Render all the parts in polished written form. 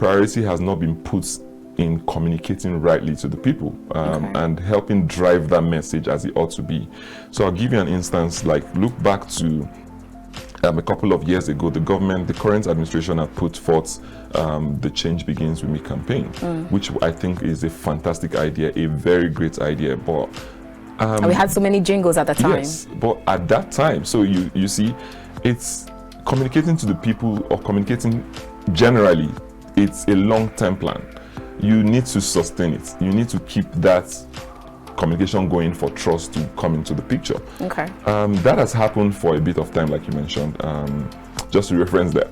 priority has not been put in communicating rightly to the people and helping drive that message as it ought to be. So I'll give you an instance, like look back to a couple of years ago, the current administration had put forth the Change Begins With Me campaign, which I think is a fantastic idea, a very great idea. But and we had so many jingles at the time. Yes, but at that time, so you see, it's communicating to the people or communicating generally, it's a long-term plan. You need to sustain it. You need to keep that communication going for trust to come into the picture. Okay. That has happened for a bit of time, like you mentioned. Just to reference that,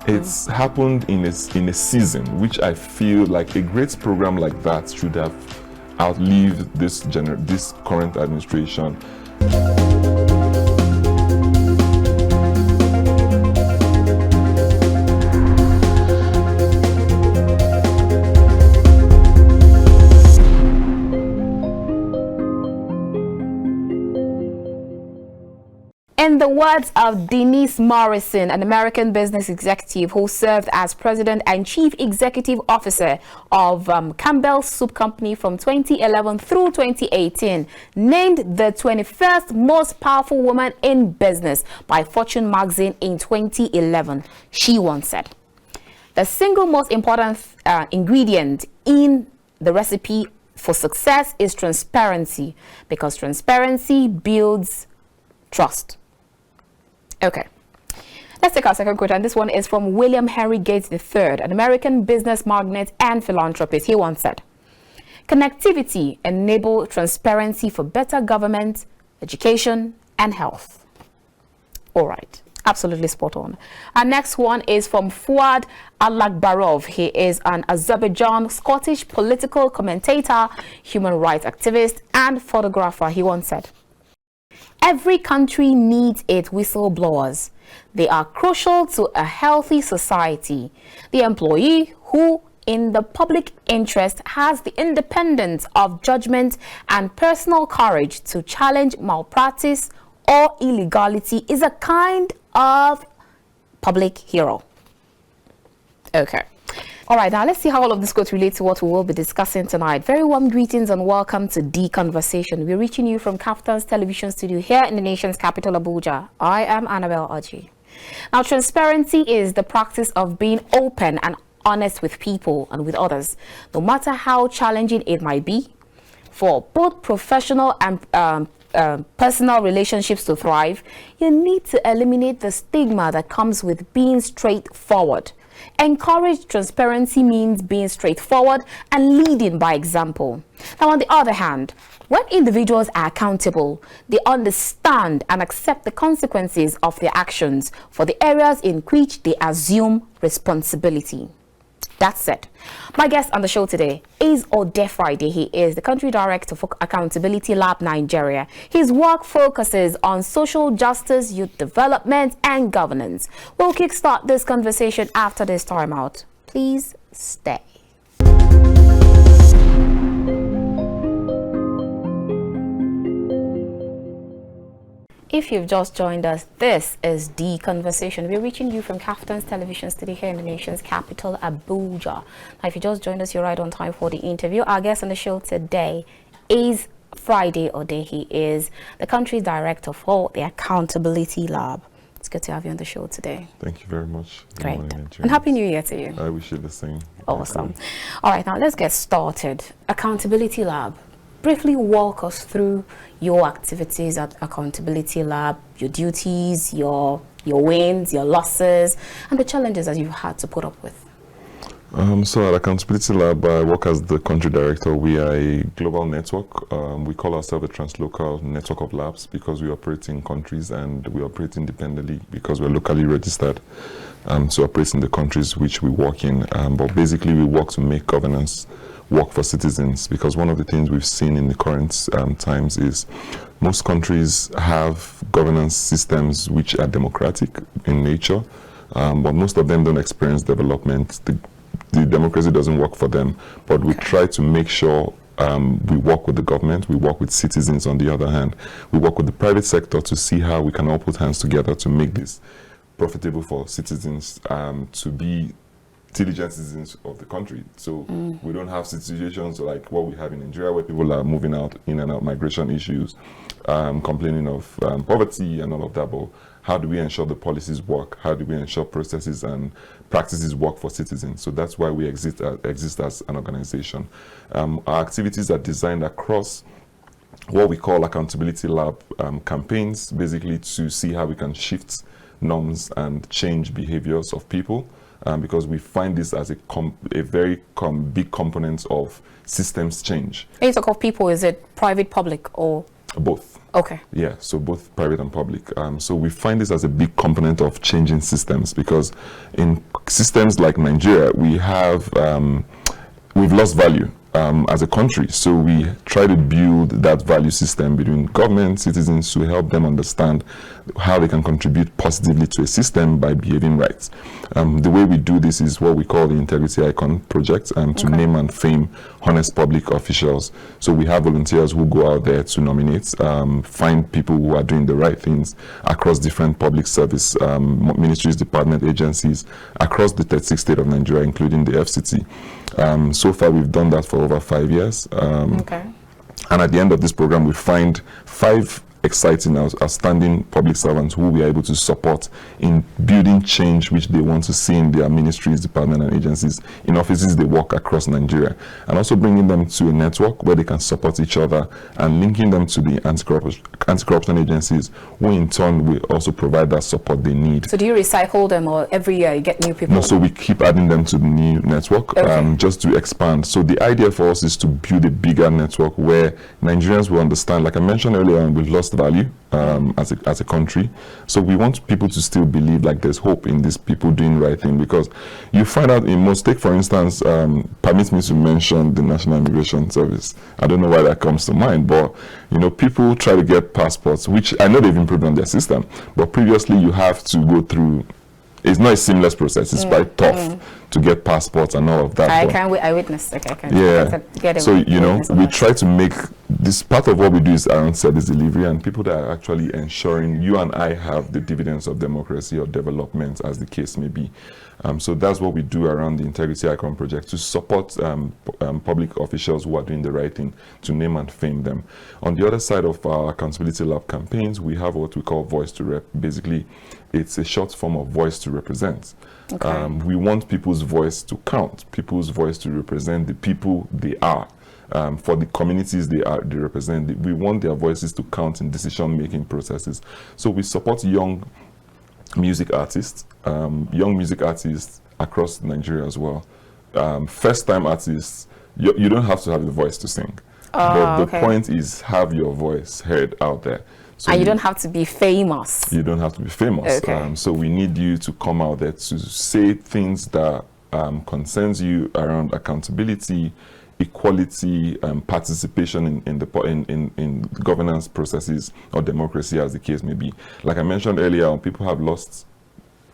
it's happened in a season, which I feel like a great program like that should have outlived this current administration. In the words of Denise Morrison, an American business executive who served as president and chief executive officer of Campbell's Soup Company from 2011 through 2018, named the 21st most powerful woman in business by Fortune magazine in 2011, she once said, "The single most important ingredient in the recipe for success is transparency, because transparency builds trust." Okay, let's take our second quote, and this one is from William Henry Gates III, an American business magnate and philanthropist. He once said, "Connectivity enables transparency for better government, education, and health." All right, absolutely spot on. Our next one is from Fuad Alakbarov. He is an Azerbaijan Scottish political commentator, human rights activist, and photographer. He once said, "Every country needs its whistleblowers. They are crucial to a healthy society. The employee who, in the public interest, has the independence of judgment and personal courage to challenge malpractice or illegality is a kind of public hero." Okay. All right, now let's see how all of this quotes relate to what we will be discussing tonight. Very warm greetings and welcome to The Conversation. We're reaching you from KAFTAN's television studio here in the nation's capital, Abuja. I am Annabel Orji. Now, transparency is the practice of being open and honest with people and with others, no matter how challenging it might be. For both professional and personal relationships to thrive, you need to eliminate the stigma that comes with being straightforward. Encourage transparency means being straightforward and leading by example. Now, on the other hand, when individuals are accountable, they understand and accept the consequences of their actions for the areas in which they assume responsibility. That said, my guest on the show today is Odey. He is the country director for Accountability Lab Nigeria. His work focuses on social justice, youth development, and governance. We'll kickstart this conversation after this timeout. Please stay. If you've just joined us, this is The Conversation. We're reaching you from KAFTAN's television studio here in the nation's capital, Abuja. Now, if you just joined us, you're right on time for the interview. Our guest on the show today is Friday Odey. He is the country director for the Accountability Lab. It's good to have you on the show today. Thank you very much. Good Great. morning, And Happy New Year to you. I wish you the same. Awesome. All right, now let's get started. Accountability Lab. Briefly walk us through your activities at Accountability Lab, your duties, your wins, your losses, and the challenges that you've had to put up with. So at Accountability Lab, I work as the country director. We are a global network. We call ourselves a translocal network of labs because we operate in countries and we operate independently because we're locally registered to operate in the countries which we work in. But basically, we work to make governance work for citizens, because one of the things we've seen in the current times is most countries have governance systems which are democratic in nature, but most of them don't experience development. The democracy doesn't work for them, but we try to make sure we work with the government, we work with citizens on the other hand, we work with the private sector to see how we can all put hands together to make this profitable for citizens to be diligent citizens of the country. So we don't have situations like what we have in Nigeria where people are moving out, in and out, migration issues, complaining of poverty and all of that. But how do we ensure the policies work? How do we ensure processes and practices work for citizens? So that's why we exist as an organization. Our activities are designed across what we call accountability lab campaigns, basically to see how we can shift norms and change behaviors of people, because we find this as a very big component of systems change. When you talk of people, is it private, public, or? Both. Okay. Yeah, so both private and public. So we find this as a big component of changing systems, because in systems like Nigeria, we've lost value as a country. So we try to build that value system between government, citizens, to help them understand how they can contribute positively to a system by behaving right. The way we do this is what we call the Integrity Icon Project, to name and fame honest public officials. So we have volunteers who go out there to nominate, find people who are doing the right things across different public service ministries, department, agencies across the 36 states of Nigeria, including the FCT. So far, we've done that for over 5 years. And at the end of this program, we find 5 exciting, outstanding public servants who we are able to support in building change which they want to see in their ministries, departments, and agencies, in offices they work across Nigeria, and also bringing them to a network where they can support each other and linking them to the anti-corruption agencies, who in turn will also provide that support they need. So do you recycle them, or every year you get new people? No, so we keep adding them to the new network, just to expand. So the idea for us is to build a bigger network where Nigerians will understand, like I mentioned earlier, we've lost value as a country. So we want people to still believe like there's hope in these people doing the right thing, because you find out in most, take for instance, permit me to mention the National Immigration Service. I don't know why that comes to mind, but you know, people try to get passports, which I know they've improved on their system, but previously you have to go through, it's not a seamless process, it's quite tough to get passports and all of that. I witnessed. Okay, I can get it. So, you know, we try to make this part of what we do is around service delivery, and people that are actually ensuring you and I have the dividends of democracy or development, as the case may be. So that's what we do around the Integrity Icon Project, to support public officials who are doing the right thing, to name and fame them. On the other side of our Accountability Lab campaigns, we have what we call Voice to Rep. Basically, it's a short form of Voice to Represent. We want people's voice to count, people's voice to represent the people they are. For the communities they represent, we want their voices to count in decision-making processes. So we support young music artists across Nigeria as well. First-time artists, you don't have to have the voice to sing. But the point is, have your voice heard out there. So and you don't have to be famous. You don't have to be famous. So we need you to come out there to say things that concerns you around accountability, equality, participation in governance processes or democracy, as the case may be. Like I mentioned earlier, people have lost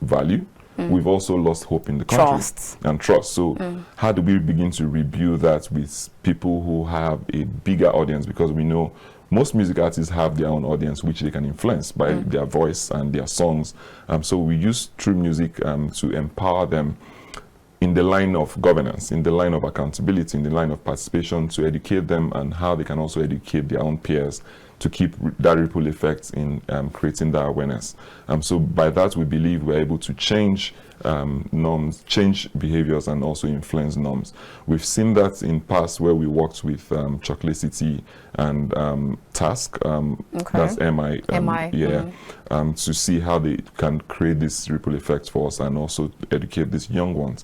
value. We've also lost hope in the country and trust. So how do we begin to rebuild that with people who have a bigger audience? Because we know most music artists have their own audience which they can influence by their voice and their songs. So we use true music to empower them in the line of governance, in the line of accountability, in the line of participation, to educate them and how they can also educate their own peers to keep that ripple effect in creating that awareness. So by that, we believe we're able to change norms, change behaviors, and also influence norms. We've seen that in past where we worked with Chocolatity and Task, that's MI, to see how they can create this ripple effect for us and also educate these young ones.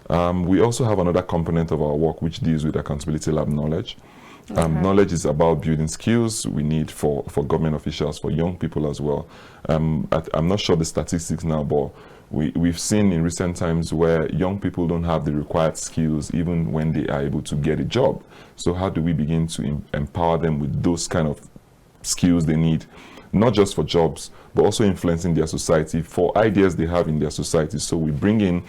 We also have another component of our work which deals with Accountability Lab knowledge. Knowledge is about building skills we need for government officials, for young people as well. I'm not sure the statistics now, but we've seen in recent times where young people don't have the required skills even when they are able to get a job. So how do we begin to empower them with those kind of skills they need, not just for jobs, but also influencing their society, for ideas they have in their society? So we bring in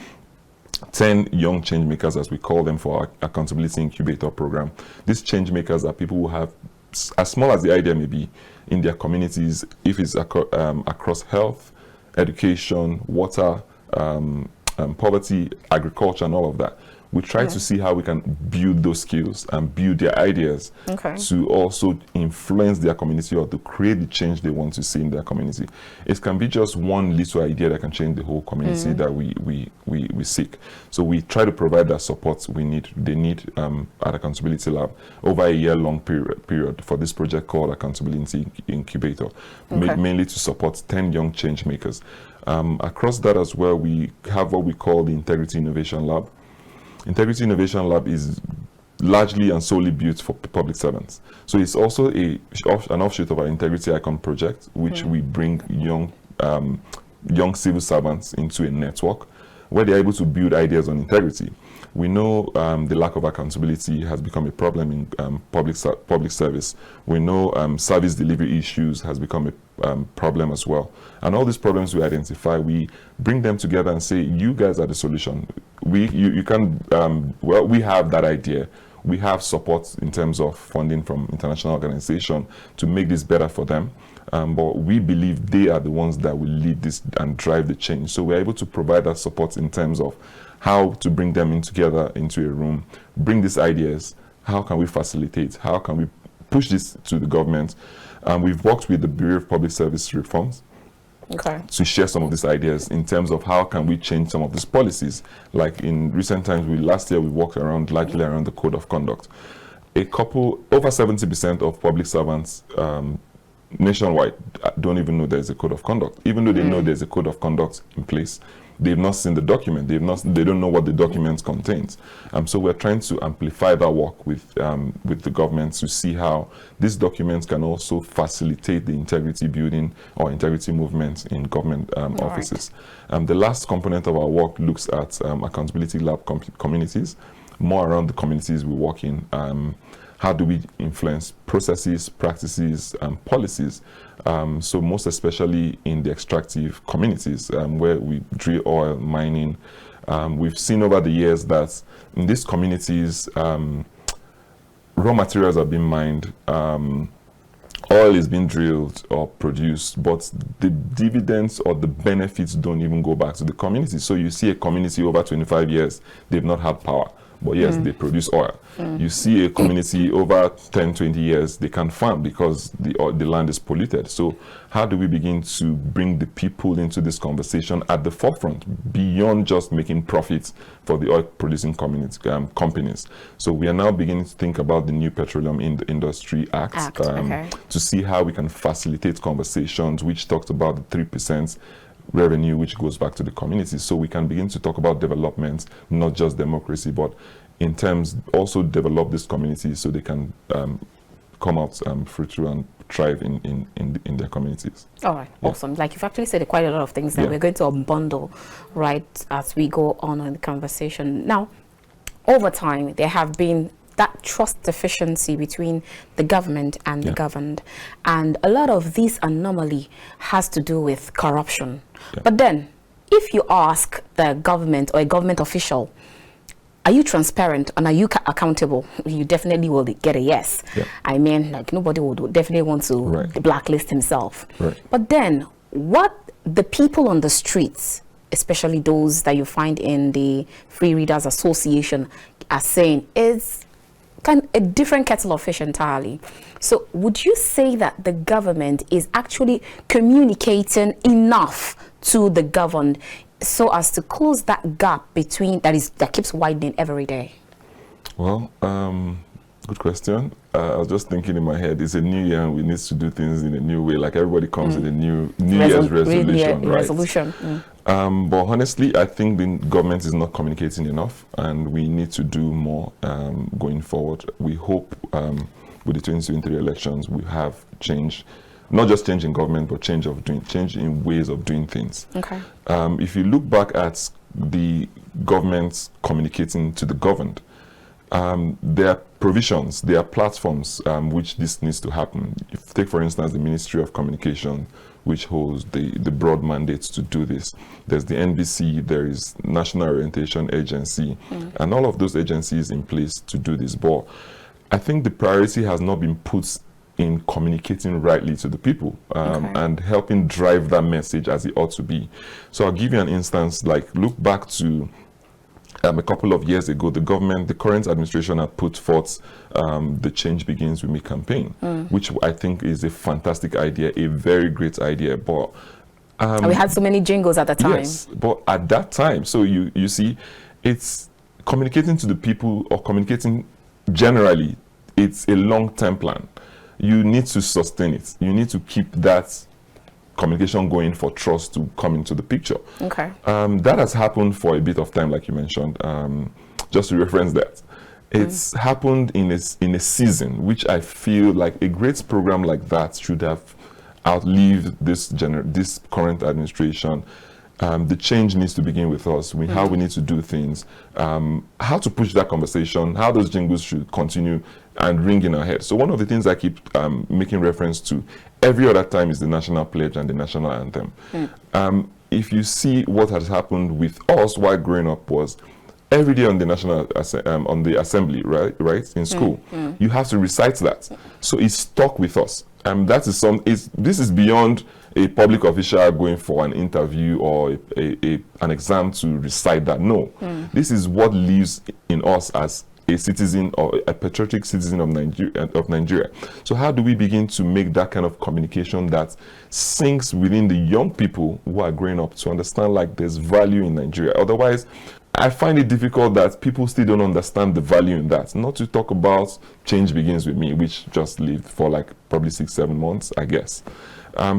10 young change makers, as we call them, for our Accountability Incubator program. These change makers are people who have, as small as the idea may be, in their communities, if it's across health, education, water, poverty, agriculture, and all of that. We try to see how we can build those skills and build their ideas to also influence their community or to create the change they want to see in their community. It can be just one little idea that can change the whole community that we seek. So we try to provide that support they need at Accountability Lab over a year-long period for this project called Accountability Incubator, mainly to support 10 young change makers. Across that as well, we have what we call the Integrity Innovation Lab. Integrity Innovation Lab is largely and solely built for public servants. So it's also an offshoot of our Integrity Icon project, which we bring young civil servants into a network where they're able to build ideas on integrity. We know the lack of accountability has become a problem in public service. We know service delivery issues has become a problem as well. And all these problems we identify, we bring them together and say, you guys are the solution. We have that idea. We have support in terms of funding from international organizations to make this better for them. But we believe they are the ones that will lead this and drive the change. So we're able to provide that support in terms of how to bring them in together into a room, bring these ideas, how can we facilitate, how can we push this to the government. We've worked with the Bureau of Public Service Reforms to share some of these ideas in terms of how can we change some of these policies. Like in recent times, last year we worked largely around the code of conduct. Over 70% of public servants nationwide don't even know there's a code of conduct. Even though they know there's a code of conduct in place, they've not seen the document. They don't know what the document contains. So we're trying to amplify that work with the government to see how these documents can also facilitate the integrity building or integrity movement in government offices. The last component of our work looks at Accountability Lab communities, more around the communities we work in. How do we influence processes, practices, and policies? So most especially in the extractive communities where we drill oil, mining. We've seen over the years that in these communities, raw materials are being mined, oil is being drilled or produced, but the dividends or the benefits don't even go back to the community. So you see a community over 25 years, they've not had power. But yes, they produce oil. You see a community over 10, 20 years, they can't farm because the land is polluted. So how do we begin to bring the people into this conversation at the forefront, beyond just making profits for the oil-producing companies? So we are now beginning to think about the new Petroleum Industry Act to see how we can facilitate conversations, which talks about the 3% revenue which goes back to the community, so we can begin to talk about development, not just democracy, but in terms also develop this community so they can come out fruitful and thrive in their communities. All right, awesome. Like you've actually said quite a lot of things that we're going to unbundle right as we go on in the conversation. Now, over time, there have been that trust deficiency between the government and the governed. And a lot of this anomaly has to do with corruption. But then, if you ask the government or a government official, are you transparent and are you accountable? You definitely will get a yes. I mean, like nobody would definitely want to blacklist himself. But then, what the people on the streets, especially those that you find in the Free Readers Association, are saying is kind of a different kettle of fish entirely. So would you say that the government is actually communicating enough to the governed so as to close that gap between that keeps widening every day? Well, good question. I was just thinking in my head, it's a new year and we need to do things in a new way. Like everybody comes with a new Year's resolution, but honestly, I think the government is not communicating enough, and we need to do more going forward. We hope with the 2023 elections, we have change, not just change in government, but change in ways of doing things. If you look back at the government communicating to the governed, there are provisions, there are platforms which this needs to happen. If take, for instance, the Ministry of Communication, which holds the broad mandates to do this. There's the NBC, there is National Orientation Agency, and all of those agencies in place to do this. But I think the priority has not been put in communicating rightly to the people and helping drive that message as it ought to be. So I'll give you an instance, like look back to a couple of years ago, the current administration had put forth the Change Begins With Me campaign, which I think is a fantastic idea, a very great idea. But and we had so many jingles at the time. Yes, but at that time, so you see, it's communicating to the people or communicating generally, it's a long-term plan. You need to sustain it. You need to keep that communication going for trust to come into the picture. Okay. That has happened for a bit of time, like you mentioned. Just to reference that, it's happened in a season, which I feel like a great program like that should have outlived this current administration. The change needs to begin with us. How we need to do things, how to push that conversation, how those jingles should continue and ring in our head. So one of the things I keep making reference to every other time is the national pledge and the national anthem. If you see what has happened with us while growing up was every day on the national on the assembly, right in school, you have to recite that. So it's stuck with us. That is this is beyond a public official going for an interview or an exam to recite that. No, this is what lives in us as a citizen or a patriotic citizen of Nigeria. So how do we begin to make that kind of communication that sinks within the young people who are growing up to understand like there's value in Nigeria? Otherwise, I find it difficult that people still don't understand the value in that. Not to talk about Change Begins With Me, which just lived for like probably 6-7 months, I guess.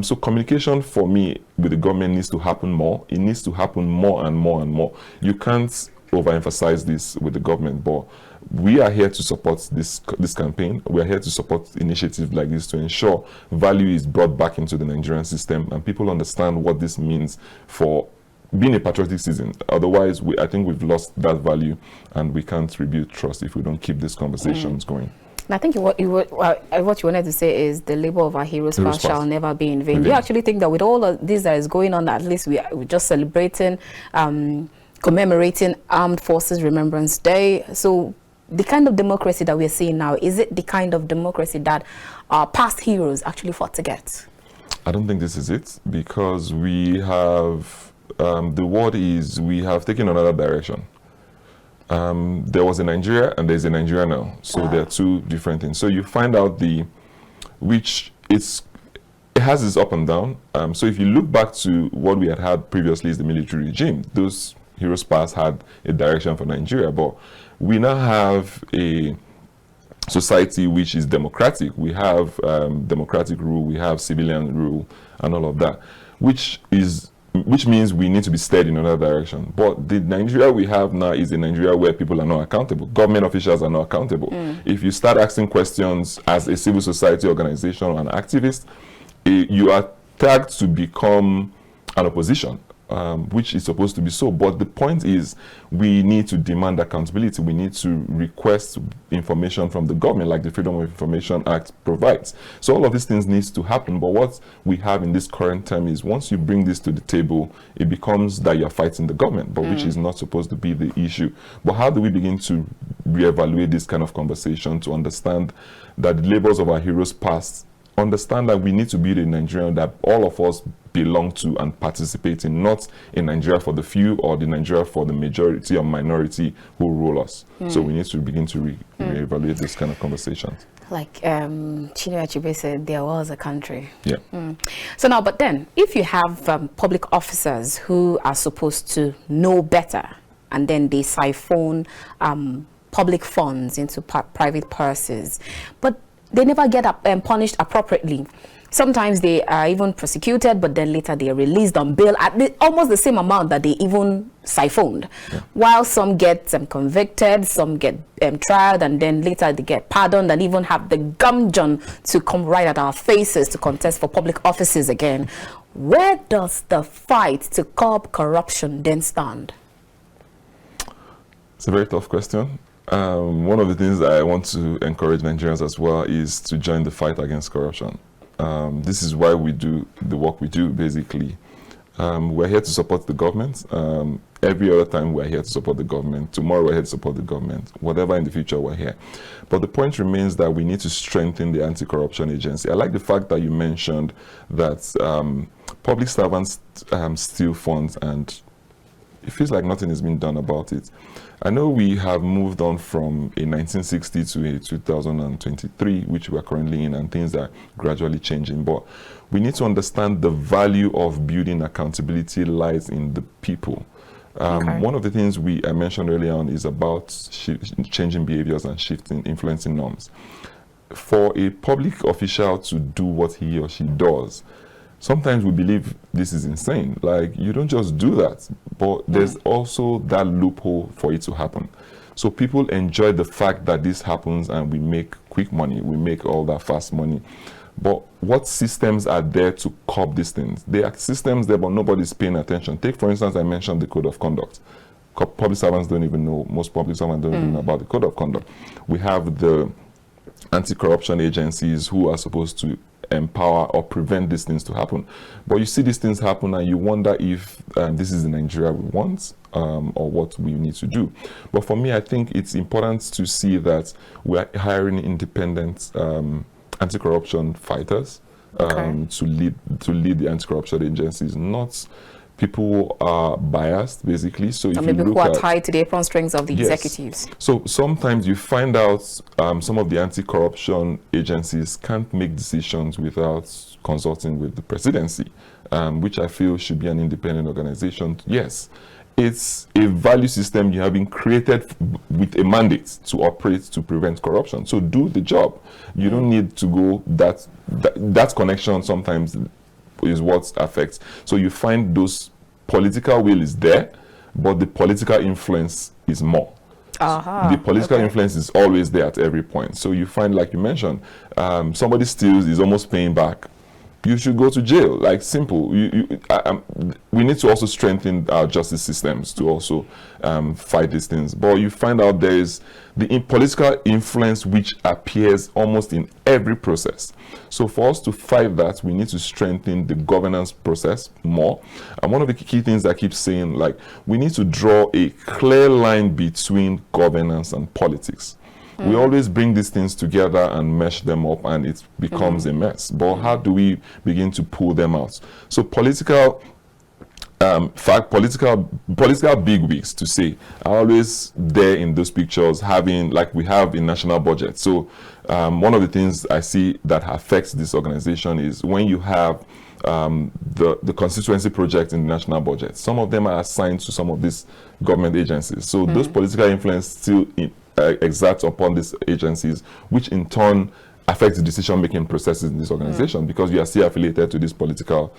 So communication for me with the government needs to happen more. It needs to happen more and more and more. You can't overemphasize this with the government, but we are here to support this campaign. We are here to support initiatives like this to ensure value is brought back into the Nigerian system and people understand what this means for being a patriotic citizen. Otherwise, I think we've lost that value and we can't rebuild trust if we don't keep these conversations going. And I think what you wanted to say is the labor of our heroes past shall never be in vain. Do you actually think that with all of this that is going on, at least we're just celebrating, commemorating Armed Forces Remembrance Day? So the kind of democracy that we're seeing now, is it the kind of democracy that our past heroes actually fought to get? I don't think this is it, because we have, the word is, we have taken another direction. There was a Nigeria and there's a Nigeria now. So there are two different things. So you find out it has its up and down. So if you look back to what we had previously is the military regime, those heroes past had a direction for Nigeria, but we now have a society which is democratic. We have democratic rule, we have civilian rule and all of that, which means we need to be steered in another direction. But the Nigeria we have now is a Nigeria where people are not accountable. Government officials are not accountable. If you start asking questions as a civil society organization or an activist, you are tagged to become an opposition. Which is supposed to be so. But the point is, we need to demand accountability. We need to request information from the government, like the Freedom of Information Act provides. So all of these things needs to happen. But what we have in this current term is, once you bring this to the table, it becomes that you're fighting the government, but which is not supposed to be the issue. But how do we begin to reevaluate this kind of conversation to understand that the labors of our heroes past, understand that we need to build a Nigeria that all of us belong to and participate in, not a Nigeria for the few or the Nigeria for the majority or minority who rule us. So we need to begin to reevaluate this kind of conversations. Like Chinua Achebe said, there was a country. Yeah. So now, but then, if you have public officers who are supposed to know better, and then they siphon public funds into private purses, but they never get punished appropriately. Sometimes they are even prosecuted, but then later they are released on bail at almost the same amount that they even siphoned. While some get convicted, some get tried, and then later they get pardoned and even have the gumption to come right at our faces to contest for public offices again. Where does the fight to curb corruption then stand? It's a very tough question. One of the things that I want to encourage Nigerians as well is to join the fight against corruption. This is why we do the work we do, basically. We're here to support the government. Every other time we're here to support the government. Tomorrow we're here to support the government. Whatever in the future, we're here. But the point remains that we need to strengthen the anti-corruption agency. I like the fact that you mentioned that public servants steal funds, and it feels like nothing is being done about it. I know we have moved on from a 1960 to a 2023, which we are currently in, and things are gradually changing. But we need to understand the value of building accountability lies in the people. One of the things I mentioned earlier on is about changing behaviors and shifting, influencing norms. For a public official to do what he or she does, sometimes we believe this is insane. Like, you don't just do that. But there's also that loophole for it to happen. So people enjoy the fact that this happens and we make quick money. We make all that fast money. But what systems are there to curb these things? There are systems there, but nobody's paying attention. Take, for instance, I mentioned the code of conduct. Public servants don't even know, most public servants don't even know about the code of conduct. We have the anti-corruption agencies who are supposed to empower or prevent these things to happen. But you see these things happen and you wonder if this is the Nigeria we want, or what we need to do. But for me, I think it's important to see that we're hiring independent anti-corruption fighters to lead the anti-corruption agencies, not people who are biased, basically. So if maybe you look who are at, tied to the apron strings of the executives. So sometimes you find out some of the anti-corruption agencies can't make decisions without consulting with the presidency, which I feel should be an independent organization. Yes, it's a value system you have been created with a mandate to operate to prevent corruption. So do the job. You don't need to go that connection sometimes is what affects. So you find those political will is there, but the political influence is more. The political influence is always there at every point. So you find, like you mentioned, somebody steals, is almost paying back. You should go to jail. Like, simple. We need to also strengthen our justice systems to also fight these things. But you find out there is the political influence which appears almost in every process. So for us to fight that, we need to strengthen the governance process more. And one of the key things I keep saying, like, we need to draw a clear line between governance and politics. We always bring these things together and mesh them up, and it becomes a mess. But how do we begin to pull them out? So political bigwigs, to say, are always there in those pictures, having, like we have in national budget. So one of the things I see that affects this organization is when you have the constituency project in the national budget. Some of them are assigned to some of these government agencies. So those political influence still exerts upon these agencies, which in turn affects the decision-making processes in this organization, because you are still affiliated to this political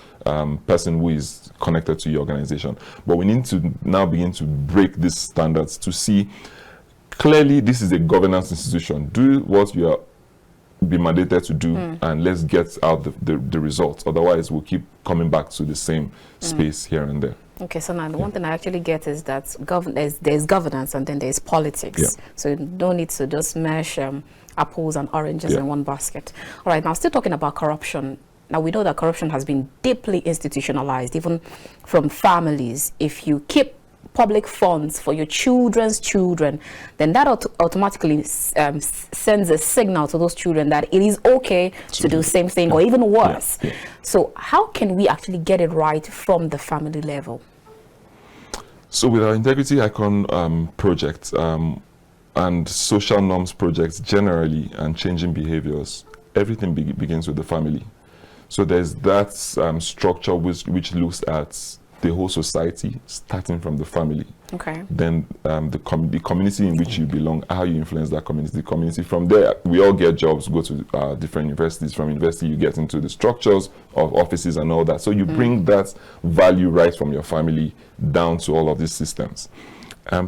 person who is connected to your organization. But we need to now begin to break these standards to see clearly this is a governance institution. Do what you are be mandated to do, and let's get out the results. Otherwise, we'll keep coming back to the same space here and there. Okay, so now the one thing I actually get is that there's governance and then there's politics. Yeah. So you don't need to just mash apples and oranges in one basket. All right, now still talking about corruption. Now we know that corruption has been deeply institutionalized, even from families. If you keep public funds for your children's children, then that automatically sends a signal to those children that it is okay to do the same thing or even worse. Yeah. So how can we actually get it right from the family level? So with our Integrity Icon project and social norms projects generally, and changing behaviors, everything begins with the family. So there's that structure which looks at the whole society, starting from the family. Okay. Then the community in which you belong, how you influence that community. From there, we all get jobs, go to different universities. From university, you get into the structures of offices and all that. So you bring that value right from your family down to all of these systems.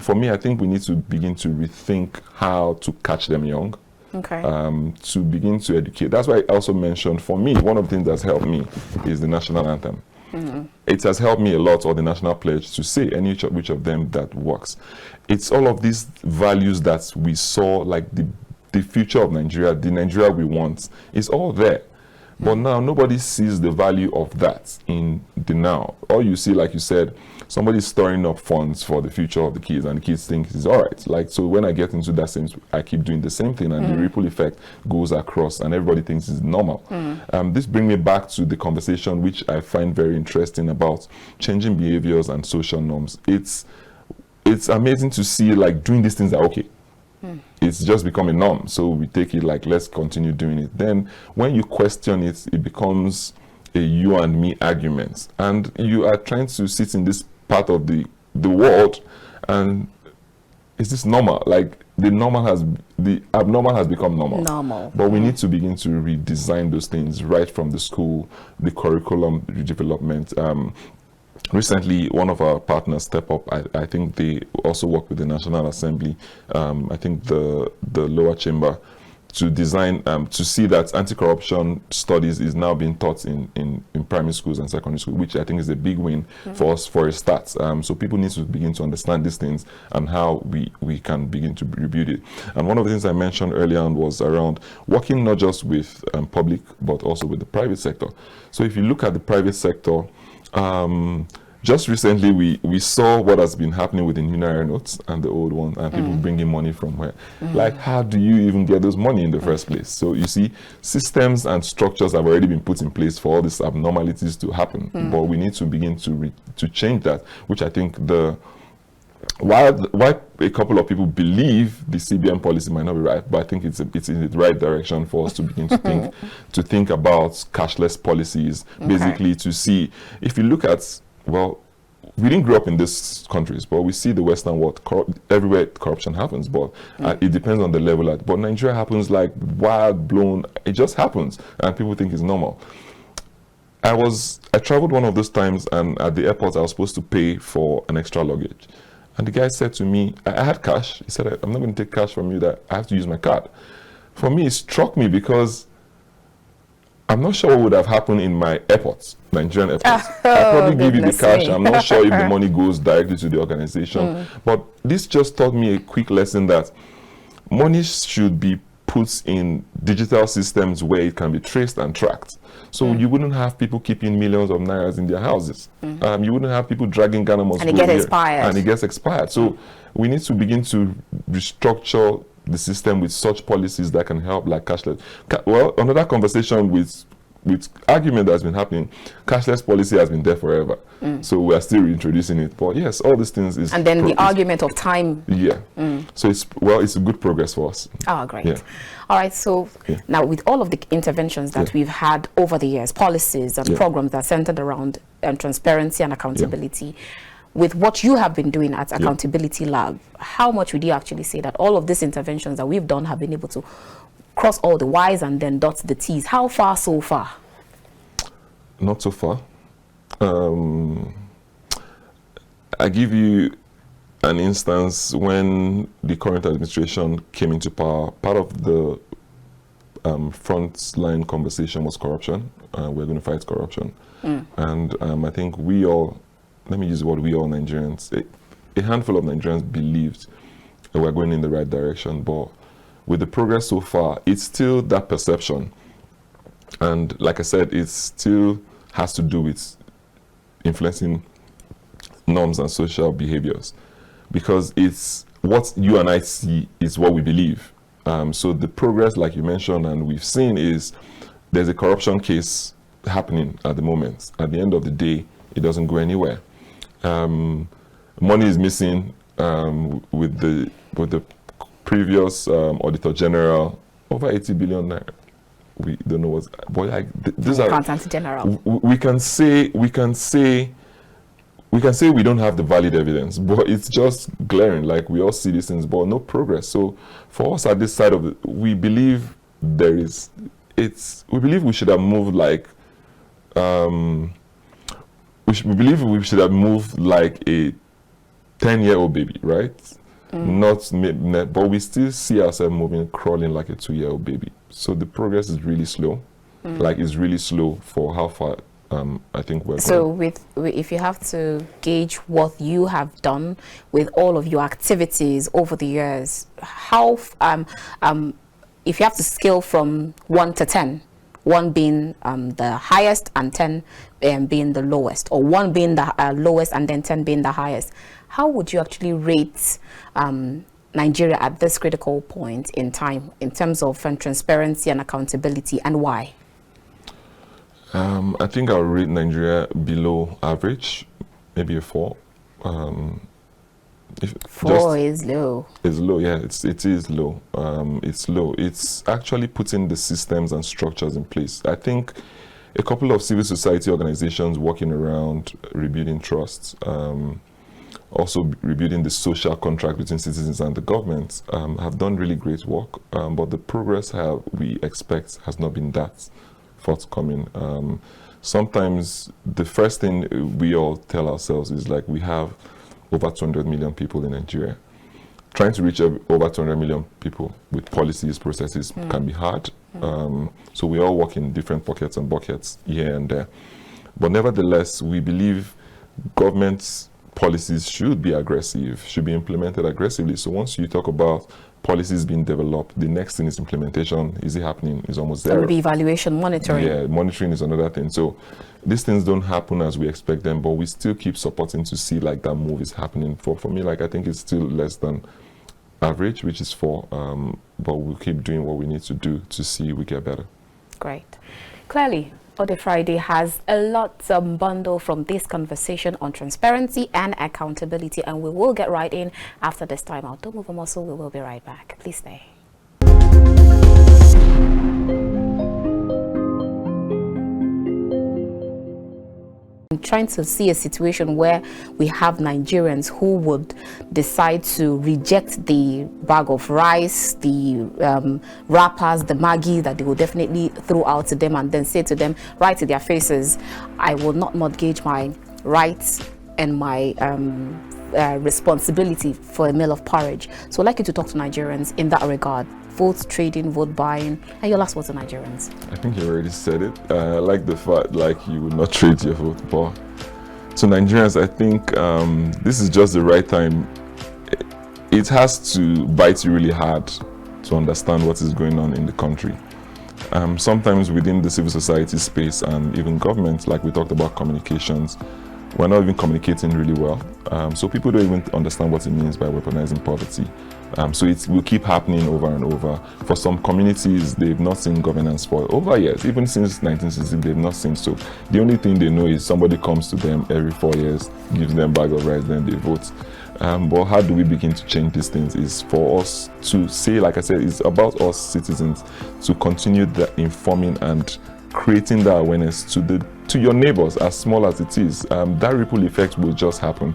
For me, I think we need to begin to rethink how to catch them young. Okay. To begin to educate. That's why I also mentioned, for me, one of the things that's helped me is the national anthem. It has helped me a lot, or the national pledge, to say which of them that works. It's all of these values that we saw, like the future of Nigeria, the Nigeria we want, is all there. But now nobody sees the value of that in the now. All you see, like you said, somebody's storing up funds for the future of the kids, and the kids think it's all right. Like, so when I get into that same, I keep doing the same thing, and the ripple effect goes across, and everybody thinks it's normal. This brings me back to the conversation, which I find very interesting, about changing behaviors and social norms. It's amazing to see, like, doing these things are okay. It's just become a norm, so we take it like, let's continue doing it. Then when you question it, it becomes a you and me argument, and you are trying to sit in this part of the world, and is this normal? Like, the abnormal has become normal. But we need to begin to redesign those things right from the school, the curriculum redevelopment. Recently, one of our partners, Step Up, I think they also work with the National Assembly, I think the lower chamber, to design, to see that anti-corruption studies is now being taught in primary schools and secondary schools, which I think is a big win for us for a start. So people need to begin to understand these things and how we can begin to rebuild it. And one of the things I mentioned earlier on was around working not just with public, but also with the private sector. So if you look at the private sector, just recently we saw what has been happening with the new Naira notes and the old ones, and people bringing money from where. Like, how do you even get those money in the first place? So you see, systems and structures have already been put in place for all these abnormalities to happen, but we need to begin to change that, which I think why a couple of people believe the CBN policy might not be right, but I think it's in the right direction for us to begin to think about cashless policies, basically to see, if you look at, well, we didn't grow up in these countries, but we see the Western world, everywhere corruption happens, but it depends on the level. But Nigeria happens like wild blown, it just happens, and people think it's normal. I traveled one of those times, and at the airport I was supposed to pay for an extra luggage. And the guy said to me, I had cash. He said, I'm not going to take cash from you, that I have to use my card. For me, it struck me because I'm not sure what would have happened in my airports, Nigerian airports. I'll probably give you the cash. I'm not sure if the money goes directly to the organization. But this just taught me a quick lesson that money should be put in digital systems where it can be traced and tracked. So you wouldn't have people keeping millions of nairas in their houses. You wouldn't have people dragging Ghana must and it gets expired. And it gets expired. So we need to begin to restructure the system with such policies that can help, like cashless. Well, another conversation with argument that's been happening, cashless policy has been there forever. So we are still reintroducing it. But yes, all these things is... And then the argument of time. Yeah. So it's a good progress for us. Oh, great. Yeah. All right, so now with all of the interventions that we've had over the years, policies and programs that are centered around transparency and accountability, with what you have been doing at Accountability Lab, how much would you actually say that all of these interventions that we've done have been able to cross all the Y's and then dot the T's? How far so far? Not so far. I give you an instance. When the current administration came into power, part of the front-line conversation was corruption. We're going to fight corruption. And I think we all, let me use the word we all Nigerians, a handful of Nigerians believed that we're going in the right direction, but with the progress so far, it's still that perception. And like I said, it still has to do with influencing norms and social behaviors, because it's what you and I see is what we believe. So the progress, like you mentioned, and we've seen, is there's a corruption case happening at the moment. At the end of the day, it doesn't go anywhere. Money is missing with the previous Auditor General, over 80 billion naira. We don't know what's, but like these are Accountant General. We can say we don't have the valid evidence, but it's just glaring. Like, we all see these things, but no progress. So for us at this side of it, we believe we believe we should have moved like we believe we should have moved like a 10-year-old baby, right? But we still see ourselves crawling like a 2-year-old baby. So the progress is really slow. Like, it's really slow for how far I think we're going. So if you have to gauge what you have done with all of your activities over the years, how if you have to scale from 1 to 10, 1 being the highest and 10 being the lowest, or 1 being the lowest and then 10 being the highest. How would you actually rate Nigeria at this critical point in time in terms of transparency and accountability, and why? I think I'll rate Nigeria below average, maybe a 4. 4 is low. It's low, yeah. It is low. It's low. It's actually putting the systems and structures in place. I think a couple of civil society organizations working around rebuilding trust, also rebuilding the social contract between citizens and the government, have done really great work. But the progress we expect has not been that forthcoming. Sometimes the first thing we all tell ourselves is like, we have over 200 million people in Nigeria. Trying to reach over 200 million people with policies, processes can be hard. So we all work in different pockets and buckets here and there. But nevertheless, we believe government policies should be aggressive, should be implemented aggressively. So once you talk about policies being developed, the next thing is implementation. Is it happening? Is almost there. It would be evaluation, monitoring. Yeah, monitoring is another thing. So these things don't happen as we expect them, but we still keep supporting to see like that move is happening. For me, like, I think it's still less than average, which is 4, but we'll keep doing what we need to do to see we get better. Great. Clearly, Odey Friday has a lot bundle from this conversation on transparency and accountability, and we will get right in after this time out. Don't move a muscle, we will be right back. Please stay. I'm trying to see a situation where we have Nigerians who would decide to reject the bag of rice, the wrappers, the Maggi that they will definitely throw out to them, and then say to them right to their faces, I will not mortgage my rights and my responsibility for a meal of porridge. So I'd like you to talk to Nigerians in that regard. Vote trading, vote buying, and your last words to Nigerians. I think you already said it. I like the fact like you will not trade your vote, but to Nigerians, I think this is just the right time. It has to bite you really hard to understand what is going on in the country. Sometimes within the civil society space and even government, like we talked about communications, we're not even communicating really well. So people don't even understand what it means by weaponizing poverty. So it will keep happening over and over. For some communities, they've not seen governance for over years. Even since 1960, they've not seen so. The only thing they know is somebody comes to them every 4 years, gives them a bag of rice, then they vote. But how do we begin to change these things is for us to say, like I said, it's about us citizens to continue the informing and creating that awareness to your neighbors, as small as it is. That ripple effect will just happen.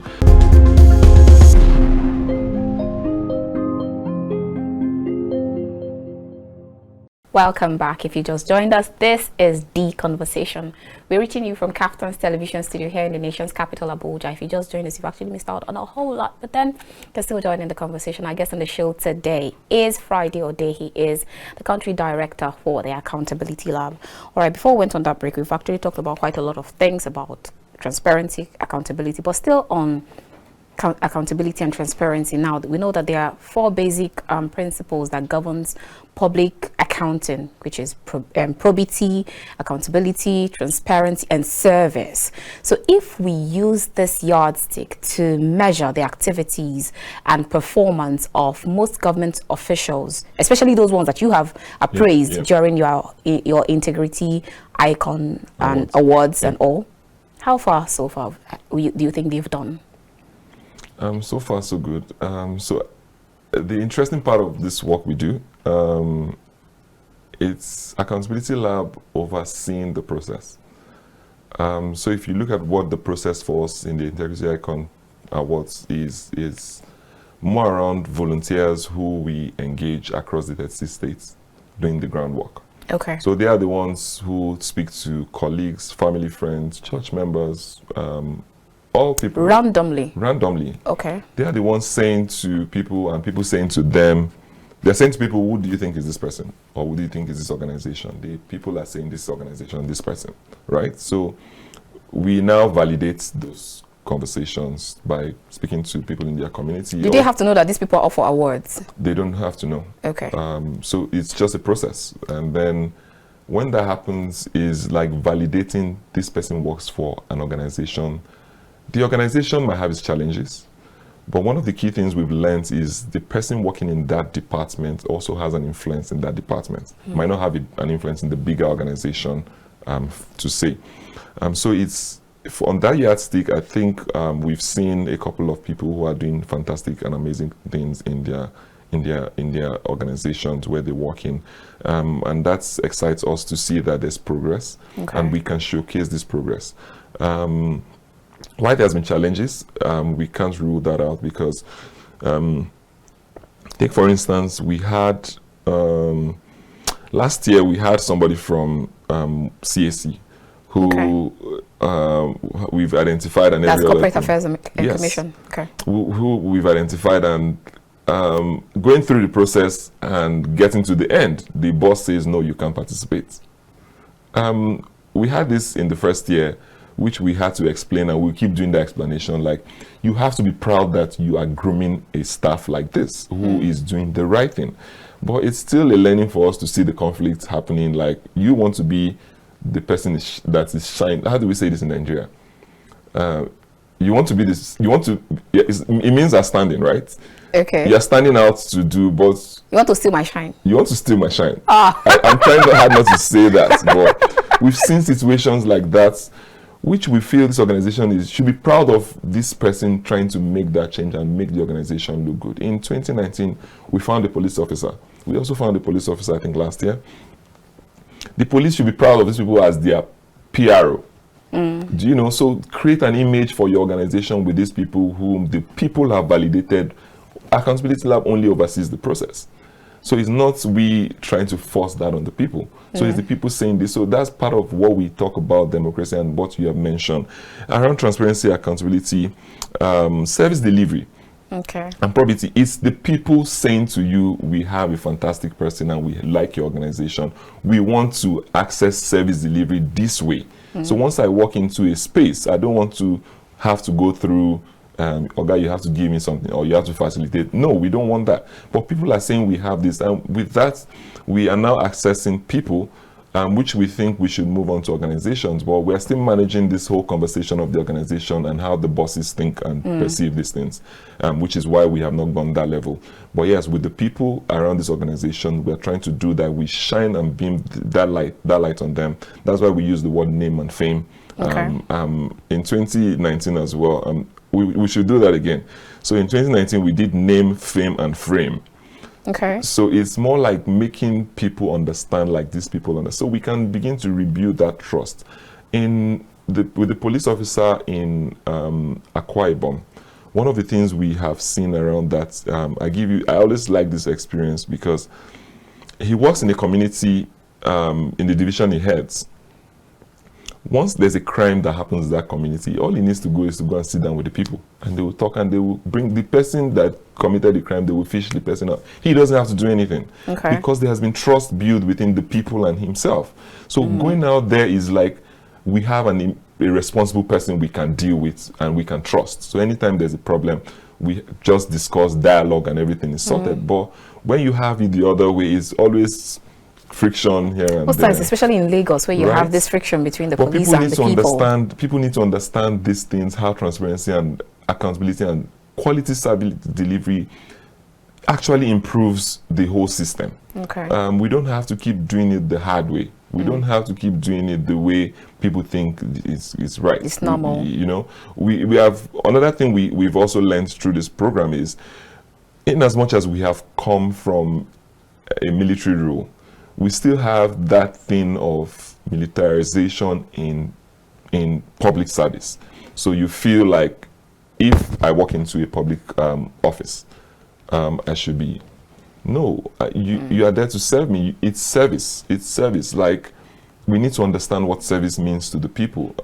Welcome back. If you just joined us, this is The Conversation. We're reaching you from KAFTAN's television studio here in the nation's capital, Abuja. If you just joined us, you've actually missed out on a whole lot, but then you can still join in the conversation. Our guest on the show today is Friday Odey. He is the country director for the Accountability Lab. All right, before we went on that break, we've actually talked about quite a lot of things about transparency, accountability, but still on accountability and transparency. Now we know that there are 4 basic principles that governs public accounting, which is probity, accountability, transparency, and service. So if we use this yardstick to measure the activities and performance of most government officials, especially those ones that you have appraised during your integrity icon and awards and all, how far so far do you think they've done? So far, so good. So the interesting part of this work we do, it's Accountability Lab overseeing the process. So if you look at what the process for us in the Integrity Icon Awards is more around volunteers who we engage across the 36 states doing the groundwork. Okay. So they are the ones who speak to colleagues, family, friends, church members, all people. Randomly. Okay. They are the ones saying to people and people saying to them, they're saying to people, who do you think is this person? Or who do you think is this organization? The people are saying this organization, this person, right? So we now validate those conversations by speaking to people in their community. Do they have to know that these people are up for awards? They don't have to know. Okay. So it's just a process. And then when that happens, is like validating this person works for an organization. The organization might have its challenges, but one of the key things we've learned is the person working in that department also has an influence in that department. Might not have an influence in the bigger organization, to say. So it's on that yardstick. I think we've seen a couple of people who are doing fantastic and amazing things in their organizations where they work in, and that excites us to see that there's progress, and we can showcase this progress. Why there's been challenges, we can't rule that out, because take for instance, we had last year we had somebody from CAC who we've identified, and that's Corporate Affairs and Commission. Okay. Who we've identified, and going through the process and getting to the end, the boss says, no, you can't participate. We had this in the first year, which we had to explain, and we'll keep doing the explanation. Like, you have to be proud that you are grooming a staff like this who is doing the right thing. But it's still a learning for us to see the conflicts happening. Like, you want to be the person that is shining. How do we say this in Nigeria? You want to be this, you want to, it means are standing, right? Okay. You're standing out to do, but you want to steal my shine. You want to steal my shine. Ah. I'm trying hard not to say that, but we've seen situations like that, which we feel this organization should be proud of this person trying to make that change and make the organization look good. In 2019, we found a police officer. We also found a police officer, I think, last year. The police should be proud of these people as their PRO. Do you know? So create an image for your organization with these people whom the people have validated. Accountability Lab only oversees the process. So it's not we trying to force that on the people. So it's the people saying this. So that's part of what we talk about democracy and what you have mentioned around transparency, accountability, service delivery, and probity. It's the people saying to you, we have a fantastic person and we like your organization. We want to access service delivery this way. So once I walk into a space, I don't want to have to go through okay, you have to give me something or you have to facilitate. No, we don't want that. But people are saying we have this, and with that, we are now accessing people, which we think we should move on to organizations. But we're still managing this whole conversation of the organization and how the bosses think and perceive these things, which is why we have not gone that level. But yes, with the people around this organization, we're trying to do that. We shine and beam that light on them. That's why we use the word name and fame. In 2019 as well, we should do that again. So in 2019, we did name, fame, and frame. So it's more like making people understand, like these people understand. So we can begin to rebuild that trust. With the police officer in Akwa Ibom, one of the things we have seen around that, I always like this experience because he works in a community in the division he heads. Once there's a crime that happens in that community, all he needs to go is to go and sit down with the people, and they will talk, and they will bring the person that committed the crime, they will fish the person out. He doesn't have to do anything because there has been trust built within the people and himself. So going out there is like, we have a responsible person we can deal with and we can trust. So anytime there's a problem, we just discuss, dialogue, and everything is sorted. But when you have it the other way, it's always friction here and there. Especially in Lagos, where you have this friction between the police and the people. People need to understand these things, how transparency and accountability and quality service delivery actually improves the whole system. We don't have to keep doing it the hard way. We don't have to keep doing it the way people think is right. It's normal. We have another thing we've also learned through this program is, in as much as we have come from a military rule, we still have that thing of militarization in public service. So you feel like, if I walk into a public office, I should be, no, you are there to serve me. It's service. It's service. Like, we need to understand what service means to the people.